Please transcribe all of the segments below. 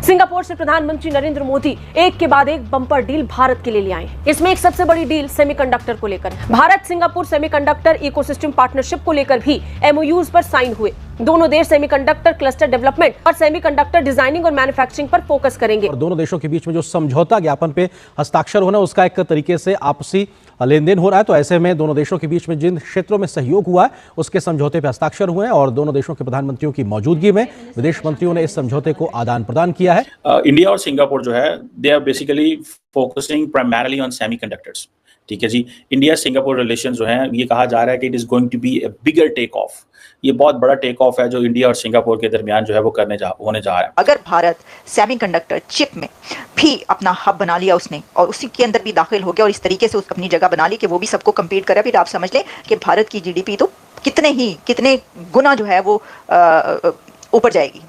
Singapore से प्रधानमंत्री नरेंद्र मोदी एक के बाद एक बम्पर डील भारत के लिए ले आए हैं। इसमें एक सबसे बड़ी डील सेमीकंडक्टर को लेकर Bharat Singapore semiconductor ecosystem partnership को लेकर भी एमओयूज पर साइन हुए। दोनों देश सेमीकंडक्टर क्लस्टर डेवलपमेंट और सेमीकंडक्टर डिजाइनिंग और मैन्युफैक्चरिंग पर फोकस करेंगे। और दोनों देशों के बीच में जो समझौता ज्ञापन पे हस्ताक्षर होना, उसका एक तरीके से आपसी लेन देन हो रहा है। तो ऐसे में दोनों देशों के बीच में जिन क्षेत्रों में सहयोग हुआ है उसके समझौते पे हस्ताक्षर हुए हैं और दोनों देशों के प्रधानमंत्रियों की मौजूदगी में विदेश मंत्रियों ने इस समझौते को आदान प्रदान किया है। इंडिया और सिंगापुर जो है, they are basically focusing primarily on semiconductors. ठीक है जी। इंडिया सिंगापुर रिलेशंस जो है, ये कहा जा रहा है कि it is going to be a bigger take off. ये बहुत बड़ा टेक ऑफ है जो इंडिया और सिंगापुर के दरमियान जो है वो होने जा रहा है। अगर भारत सेमीकंडक्टर चिप में भी अपना हब बना लिया उसने और उसी के अंदर भी दाखिल हो गया और इस तरीके से अपनी जगह बना ली कि वो भी सबको कम्पीट करे, फिर आप समझ लें कि भारत की जीडीपी तो कितने गुना जो है वो ऊपर जाएगी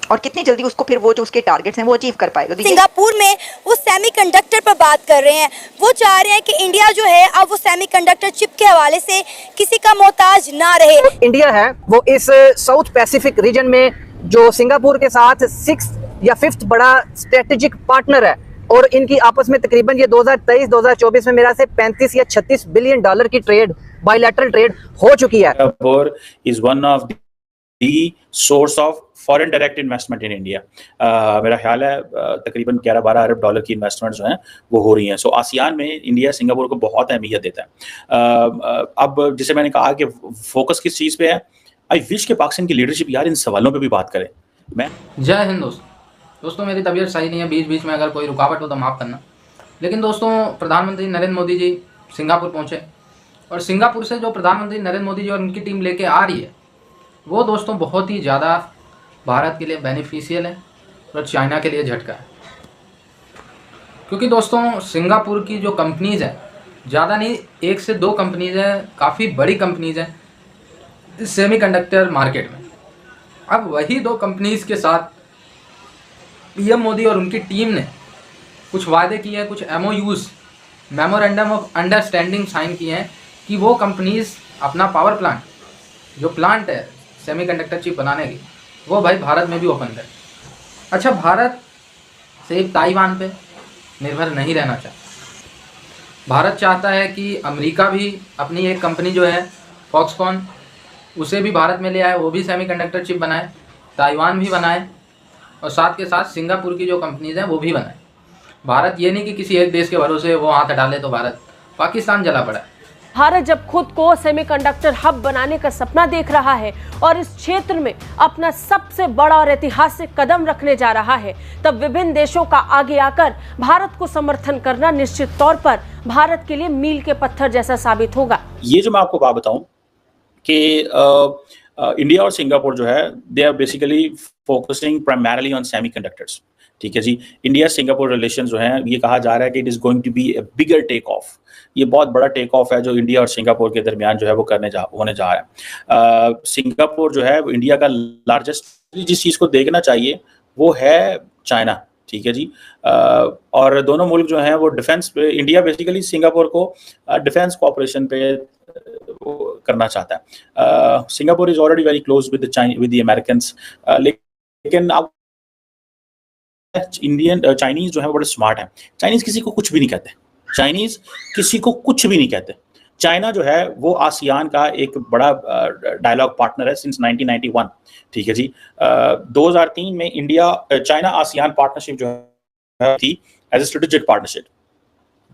और कितनी जल्दी उसको फिर वो जो उसके टारगेट्स हैं वो अचीव कर पाएगा। सिंगापुर में वो सेमीकंडक्टर पर बात कर रहे हैं। वो चाह रहे हैं कि इंडिया जो है अब वो सेमीकंडक्टर चिप के हवाले से किसी का मोहताज ना रहे। इंडिया है वो इस साउथ पैसिफिक रीजन में जो सिंगापुर के साथ 6th या 5th बड़ा स्ट्रेटेजिक पार्टनर है और इनकी आपस में तकरीबन ये 2023-2024 में मेरा से 35 या 36 बिलियन डॉलर की ट्रेड, बायलैटरल ट्रेड हो चुकी है। Singapore is one of the source of foreign direct investment in India. मेरा ख्याल है तकरीबन 11-12 अरब डॉलर की इन्वेस्टमेंट जो हैं वो हो रही हैं। सो आसियान में इंडिया सिंगापुर को बहुत अहमियत देता है। अब जैसे मैंने कहा कि फोकस किस चीज़ पे है, आई विश के पाकिस्तान की लीडरशिप यार इन सवालों पे भी बात करे। मैं जय हिंद दोस्तों, मेरी तबीयत सही नहीं है, बीच बीच में अगर कोई रुकावट हो तो माफ़ करना। लेकिन दोस्तों, प्रधानमंत्री नरेंद्र मोदी जी सिंगापुर पहुँचे और सिंगापुर से जो प्रधानमंत्री नरेंद्र मोदी जी और उनकी टीम लेके आ रही है वो दोस्तों बहुत ही ज़्यादा भारत के लिए बेनिफिशियल है और चाइना के लिए झटका है। क्योंकि दोस्तों सिंगापुर की जो कंपनीज़ हैं, ज़्यादा नहीं 1 से 2 कंपनीज़ हैं, काफ़ी बड़ी कंपनीज़ हैं सेमीकंडक्टर मार्केट में। अब वही 2 कंपनीज़ के साथ पीएम मोदी और उनकी टीम ने कुछ वायदे किए हैं, कुछ एमओयूज़ मेमोरेंडम ऑफ अंडरस्टैंडिंग साइन किए हैं कि वो कंपनीज़ अपना पावर प्लांट, जो प्लांट है सेमीकंडक्टर चिप बनाने की, वो भाई भारत में भी ओपन करें। अच्छा, भारत सिर्फ ताइवान पे निर्भर नहीं रहना चाहता। भारत चाहता है कि अमेरिका भी अपनी एक कंपनी जो है फॉक्सकॉन, उसे भी भारत में ले आए, वो भी सेमीकंडक्टर चिप बनाए, ताइवान भी बनाए और साथ के साथ सिंगापुर की जो कंपनीज़ हैं वो भी बनाए। भारत ये नहीं कि किसी एक देश के भरोसे वो हाथ हटा ले तो भारत पाकिस्तान जला पड़ा है। भारत जब खुद को सेमीकंडक्टर हब बनाने का सपना देख रहा है और इस क्षेत्र में अपना सबसे बड़ा और ऐतिहासिक कदम रखने जा रहा है, तब विभिन्न देशों का आगे आकर भारत को समर्थन करना निश्चित तौर पर भारत के लिए मील के पत्थर जैसा साबित होगा। ये जो मैं आपको बात बताऊं कि इंडिया और सिंगापुर जो है, they are basically focusing primarily on semiconductors. ठीक है जी। इंडिया सिंगापुर रिलेशंस जो हैं, ये कहा जा रहा है कि it is going to be a bigger take off. ये बहुत बड़ा टेक ऑफ है जो इंडिया और सिंगापुर के दरमियान जो है वो होने जा रहा है। सिंगापुर जो है वो इंडिया का लार्जेस्ट, जिस चीज़ को देखना चाहिए वो है चाइना। ठीक है जी। और दोनों मुल्क जो हैं वो डिफेंस पे, इंडिया बेसिकली सिंगापुर को डिफेंस कोऑपरेशन पे करना चाहता है। Singapore is already very close with the Americans, लेकिन अब चाइनीज जो है बड़े स्मार्ट हैं। चाइनीज किसी को कुछ भी नहीं कहते, चाइनीज किसी को कुछ भी नहीं कहते। चाइना जो है वो आसियान का एक बड़ा डायलॉग पार्टनर है सिंस 1991। ठीक है जी। 2003 में इंडिया चाइना आसियान पार्टनरशिप जो है थी as a strategic partnership.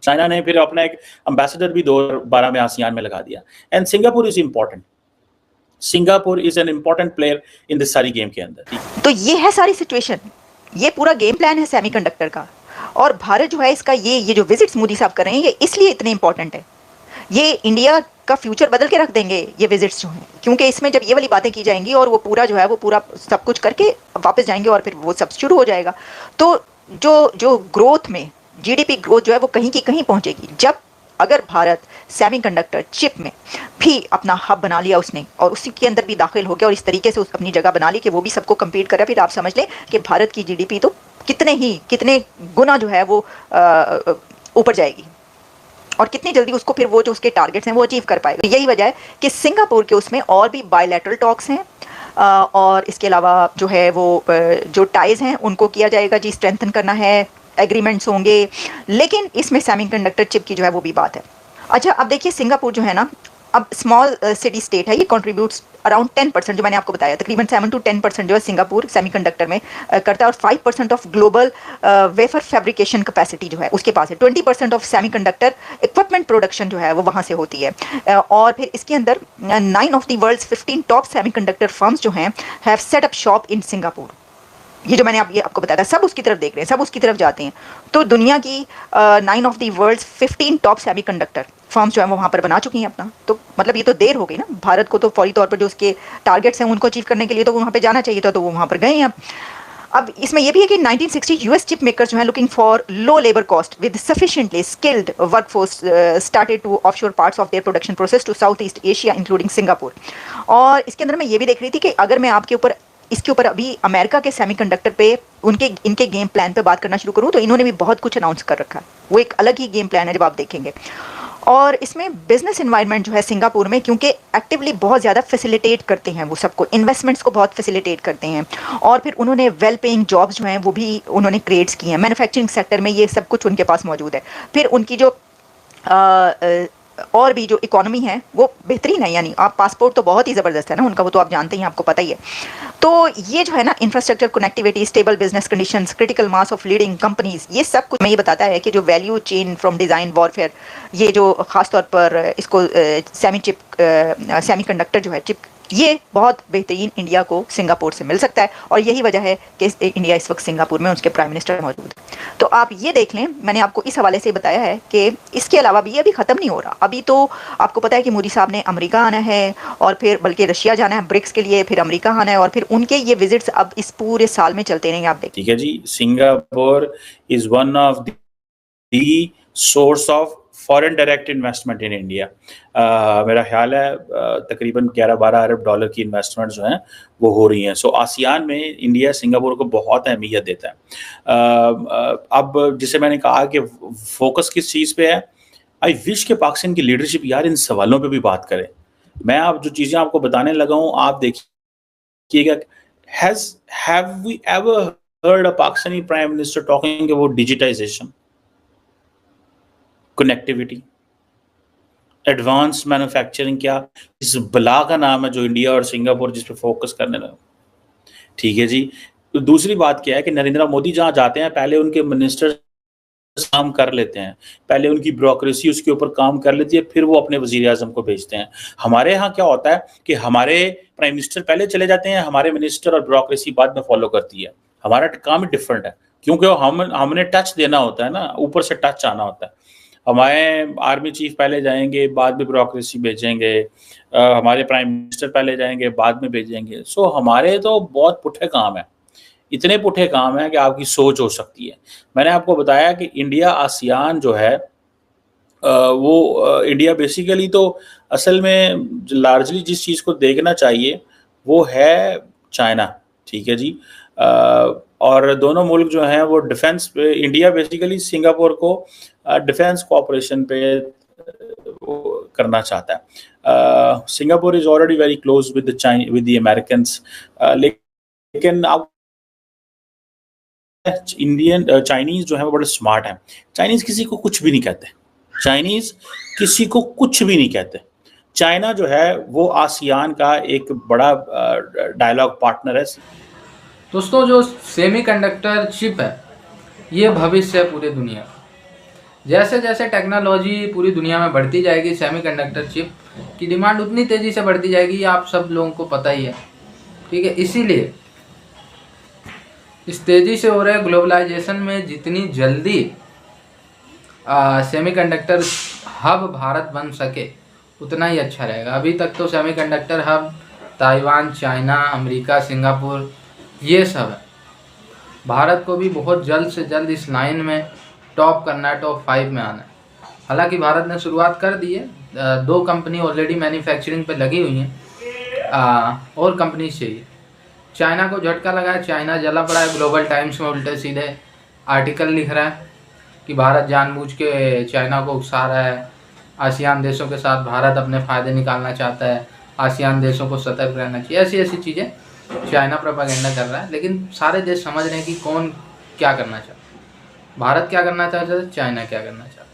China ने फिर अपना एक एम्बेसडर भी 2012 में आसियान में लगा दिया। And Singapore is important, Singapore is an important player in this सारी गेम के अंदर। तो ये है सारी सिचुएशन, ये पूरा गेम प्लान है सेमीकंडक्टर का। और भारत जो है इसका ये जो विजिट्स मोदी साहब कर रहे हैं ये इसलिए इतने इंपॉर्टेंट है। ये इंडिया का फ्यूचर बदल के रख देंगे ये विजिट्स जो हैं, क्योंकि इसमें जब ये वाली बातें की जाएंगी और वो पूरा जो है वो पूरा सब कुछ करके वापस जाएंगे और फिर वो सब शुरू हो जाएगा। तो जो ग्रोथ में जीडीपी ग्रोथ जो है वो कहीं की कहीं पहुंचेगी। जब अगर भारत सेमीकंडक्टर चिप में भी अपना हब बना लिया उसने और उसी के अंदर भी दाखिल हो गया और इस तरीके से अपनी जगह बना ली कि वो भी सबको कम्पीट करे, फिर आप समझ लें कि भारत की जीडीपी तो कितने गुना जो है वो ऊपर जाएगी और कितनी जल्दी उसको फिर वो जो उसके टारगेट्स हैं वो अचीव कर पाएगा। यही वजह है कि सिंगापुर के उसमें और भी बायलैटरल टॉक्स हैं, और इसके अलावा जो है वो जो टाइज हैं उनको किया जाएगा जी, स्ट्रेंथन करना है, एग्रीमेंट्स होंगे, लेकिन इसमें सेमीकंडक्टर चिप की जो है वो भी बात है। अच्छा, अब देखिए सिंगापुर जो है ना, अब स्मॉल सिटी स्टेट है, ये कंट्रीब्यूट्स अराउंड 10%, जो मैंने आपको बताया तकरीबन 7 to 10% जो है सिंगापुर सेमीकंडक्टर में करता है, और 5% of global wafer fabrication capacity जो है उसके पास है। 20% ऑफ सेमीकंडक्टर इक्विपमेंट प्रोडक्शन जो है वो वहाँ से होती है। और फिर इसके अंदर 9 of the world's 15 top semiconductor firms जो हैं have set up shop in Singapore. ये जो मैंने ये आपको बताया था, सब उसकी तरफ देख रहे हैं, सब उसकी तरफ जाते हैं। तो दुनिया की 9 of the world's 15 top semiconductor firms जो है वो वहाँ पर बना चुकी हैं अपना। तो मतलब ये तो देर हो गई ना, भारत को तो फौरी तौर पर जो उसके टारगेट्स हैं उनको अचीव करने के लिए तो वहाँ पे जाना चाहिए था, तो वो वहाँ पर गए हैं। अब इसमें यह भी है कि 1960 यूएस चिप मेकर्स जो है looking for low labour cost with sufficiently skilled workforce started to offshore parts of their production process to South East Asia including Singapore. और इसके अंदर मैं ये भी देख रही थी कि अगर मैं आपके ऊपर इसके ऊपर अभी अमेरिका के सेमीकंडक्टर पे इनके गेम प्लान पे बात करना शुरू करूँ तो इन्होंने भी बहुत कुछ अनाउंस कर रखा है। वो एक अलग ही गेम प्लान है जब आप देखेंगे। और इसमें बिजनेस इन्वायरमेंट जो है सिंगापुर में, क्योंकि एक्टिवली बहुत ज़्यादा फैसिलिटेट करते हैं वो सबको, इन्वेस्टमेंट्स को बहुत फैसिलिटेट करते हैं। और फिर उन्होंने वेल पेइंग जॉब्स जो हैं वो भी उन्होंने क्रिएट्स किए हैं। मैन्युफैक्चरिंग सेक्टर में ये सब कुछ उनके पास मौजूद है। फिर उनकी जो और भी जो इकोनॉमी है वो बेहतरीन है, यानी आप पासपोर्ट तो बहुत ही ज़बरदस्त है ना उनका, वो तो आप जानते हैं, आपको पता ही है। तो ये जो है ना infrastructure, connectivity, stable business conditions, critical mass of leading companies, ये सब कुछ में ये बताता है कि जो value chain from design warfare, ये जो ख़ास तौर पर इसको सेमीकंडक्टर जो है चिप, ये बहुत बेहतरीन इंडिया को सिंगापुर से मिल सकता है। और यही वजह है कि इंडिया इस वक्त सिंगापुर में उसके प्राइम मिनिस्टर मौजूद है। तो आप ये देख लें, मैंने आपको इस हवाले से बताया है कि इसके अलावा भी ये अभी ख़त्म नहीं हो रहा। अभी तो आपको पता है कि मोदी साहब ने अमेरिका आना है, और फिर बल्कि रशिया जाना है ब्रिक्स के लिए, फिर अमेरिका आना है, और फिर उनके ये विजिट्स अब इस पूरे साल में चलते रहेंगे। आप देखिए, ठीक है जी। Singapore is one of the source of foreign direct investment in India. मेरा ख्याल है तकरीबन 11-12 अरब डॉलर की इन्वेस्टमेंट जो हैं वो हो रही हैं। सो आसियान में इंडिया सिंगापुर को बहुत अहमियत देता है। अब जिसे मैंने कहा कि फोकस किस चीज़ पे है, आई विश के पाकिस्तान की लीडरशिप यार इन सवालों पे भी बात करे। मैं अब जो चीज़ें आपको बताने लगा हूँ आप देखिएगा। Have we ever heard a Pakistani prime minister talking about digitisation, connectivity, advance manufacturing? क्या इस बला का नाम है जो इंडिया और सिंगापुर जिस पे फोकस करने लगा। ठीक है जी। तो दूसरी बात क्या है कि नरेंद्र मोदी जहां जाते हैं पहले उनके मिनिस्टर काम कर लेते हैं, पहले उनकी ब्यूरोक्रेसी उसके ऊपर काम कर लेती है, फिर वो अपने वजीर आजम को भेजते हैं। हमारे यहाँ क्या होता है कि हमारे प्राइम मिनिस्टर पहले चले जाते हैं, हमारे मिनिस्टर और ब्यूरोक्रेसी बाद में फॉलो करती है। हमारा काम ही डिफरेंट है, क्योंकि हमने टच देना होता है ना, ऊपर से टच आना होता है। हमारे आर्मी चीफ पहले जाएंगे, बाद में ब्यूरोक्रेसी भेजेंगे, हमारे प्राइम मिनिस्टर पहले जाएंगे, बाद में भेजेंगे। सो हमारे तो बहुत पुठे काम है, इतने पुठे काम है कि आपकी सोच हो सकती है। मैंने आपको बताया कि इंडिया आसियान जो है वो इंडिया बेसिकली तो असल में लार्जली जिस चीज़ को देखना चाहिए वो है चाइना। ठीक है जी। और दोनों मुल्क जो हैं वो डिफेंस पे, इंडिया बेसिकली सिंगापुर को डिफेंस कोऑपरेशन पे करना चाहता है। Singapore is already very close with the Americans, लेकिन अब चाइनीज जो है वो बड़े स्मार्ट हैं। चाइनीज किसी को कुछ भी नहीं कहते, चाइनीज किसी को कुछ भी नहीं कहते। चाइना जो है वो आसियान का एक बड़ा डायलॉग पार्टनर है। दोस्तों, जो सेमीकंडक्टर चिप है ये भविष्य है पूरी दुनिया का। जैसे जैसे टेक्नोलॉजी पूरी दुनिया में बढ़ती जाएगी, सेमीकंडक्टर चिप की डिमांड उतनी तेज़ी से बढ़ती जाएगी, ये आप सब लोगों को पता ही है। ठीक है, इसीलिए इस तेज़ी से हो रहे ग्लोबलाइजेशन में जितनी जल्दी सेमीकंडक्टर हब भारत बन सके उतना ही अच्छा रहेगा। अभी तक तो semiconductor hub Taiwan, China, America, Singapore ये सब है। भारत को भी बहुत जल्द से जल्द इस लाइन में टॉप करना है, टॉप 5 में आना है। हालांकि भारत ने शुरुआत कर दी है, 2 कंपनी ऑलरेडी मैन्युफैक्चरिंग पे लगी हुई हैं, और कंपनी चाहिए। चाइना को झटका लगा है, चाइना जला पड़ा है। ग्लोबल टाइम्स में उल्टे सीधे आर्टिकल लिख रहा है कि भारत जानबूझ के चाइना को उकसा रहा है, आसियान देशों के साथ भारत अपने फ़ायदे निकालना चाहता है, आसियान देशों को सतर्क रहना चाहिए, ऐसी ऐसी चीज़ें चाइना प्रोपागेंडा कर रहा है। लेकिन सारे देश समझ रहे हैं कि कौन क्या करना चाहता है, भारत क्या करना चाहता है, चाइना क्या करना चाहता है।